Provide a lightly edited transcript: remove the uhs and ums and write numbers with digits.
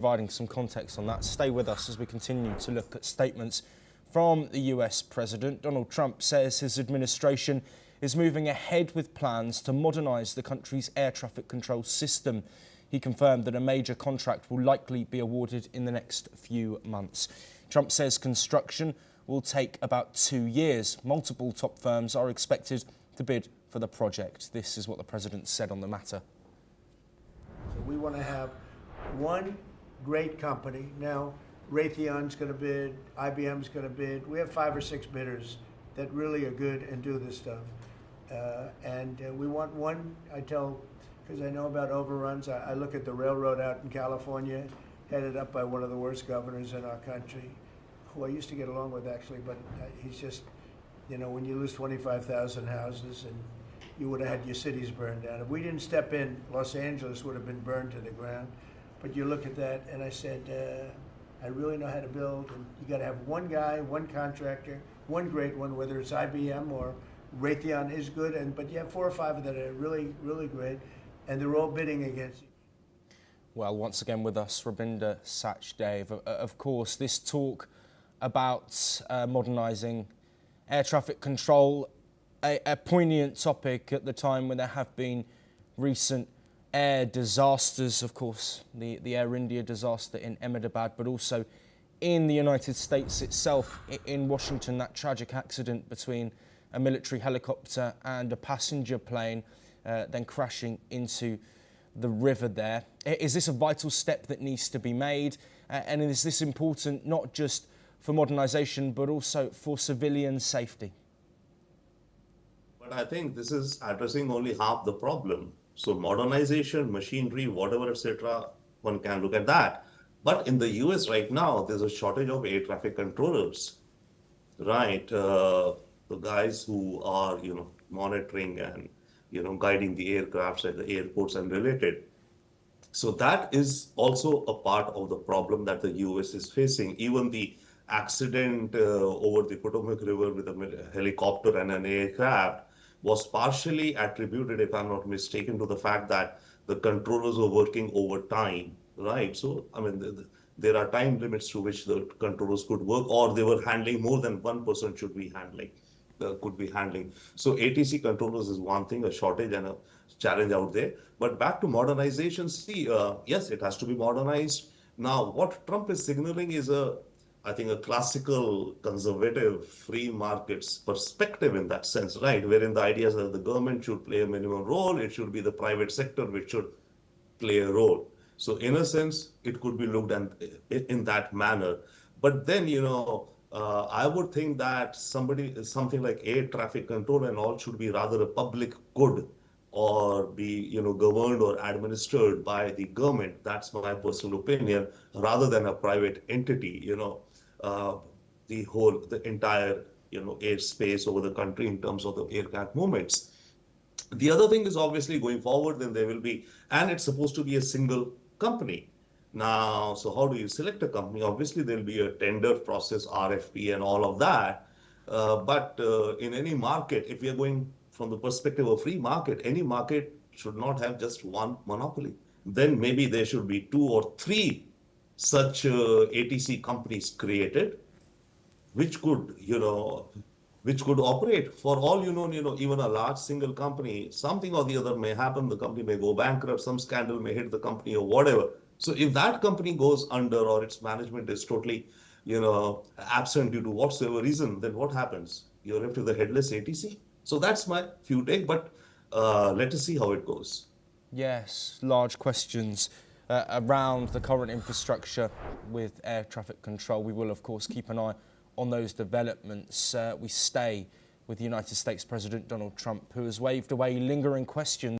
Providing some context on that. Stay with us as we continue to look at statements from the US President. Donald Trump says his administration is moving ahead with plans to modernise the country's air traffic control system. He confirmed that a major contract will likely be awarded in the next few months. Trump says construction will take about 2 years. Multiple top firms are expected to bid for the project. This is what the president said on the matter. So we want to have one great company. Now, Raytheon's going to bid, IBM's going to bid. We have 5 or 6 bidders that really are good and do this stuff. We want one, I tell, because I know about overruns, I look at the railroad out in California, headed up by one of the worst governors in our country, who I used to get along with actually, but he's just, you know, when you lose 25,000 houses and you would have had your cities burned down. If we didn't step in, Los Angeles would have been burned to the ground. But you look at that, and I said, I really know how to build, and you got to have one guy, one contractor, one great one, whether it's IBM or Raytheon is good, but you have 4 or 5 that are really, really great, and they're all bidding against you. Well, once again with us, Rabinder Sachdev. Of course, this talk about modernising air traffic control, a poignant topic at the time when there have been recent air disasters, of course, the Air India disaster in Ahmedabad, but also in the United States itself, in Washington, that tragic accident between a military helicopter and a passenger plane, then crashing into the river there. Is this a vital step that needs to be made? And is this important not just for modernisation, but also for civilian safety? But I think this is addressing only half the problem. So modernization, machinery, whatever, etc., one can look at that. But in the US right now, there's a shortage of air traffic controllers, right? The guys who are, monitoring and, guiding the aircrafts at the airports and related. So that is also a part of the problem that the US is facing. Even the accident over the Potomac River with a helicopter and an aircraft was partially attributed, if I'm not mistaken, to the fact that the controllers were working overtime, right? So, I mean, there are time limits to which the controllers could work, or they were handling more than one person could be handling. So ATC controllers is one thing, a shortage and a challenge out there. But back to modernization, yes, it has to be modernized. Now, what Trump is signaling is I think a classical conservative free markets perspective in that sense, right? Wherein the idea is that the government should play a minimum role, it should be the private sector which should play a role. So in a sense, it could be looked at in that manner. But then, I would think that something like air traffic control and all should be rather a public good or be, governed or administered by the government. That's my personal opinion, rather than a private entity, the entire, airspace over the country in terms of the aircraft movements. The other thing is obviously going forward, then there will be, and it's supposed to be a single company. Now, so how do you select a company? Obviously, there'll be a tender process, RFP and all of that. But in any market, if we are going from the perspective of free market, any market should not have just one monopoly. Then maybe there should be 2 or 3 such ATC companies created, which could, operate. For all even a large single company, something or the other may happen. The company may go bankrupt, some scandal may hit the company or whatever. So if that company goes under or its management is totally, absent due to whatsoever reason, then what happens? You're left with the headless ATC. So that's my few take, but let us see how it goes. Yes, large questions around the current infrastructure with air traffic control. We will, of course, keep an eye on those developments. We stay with the United States President Donald Trump, who has waved away lingering questions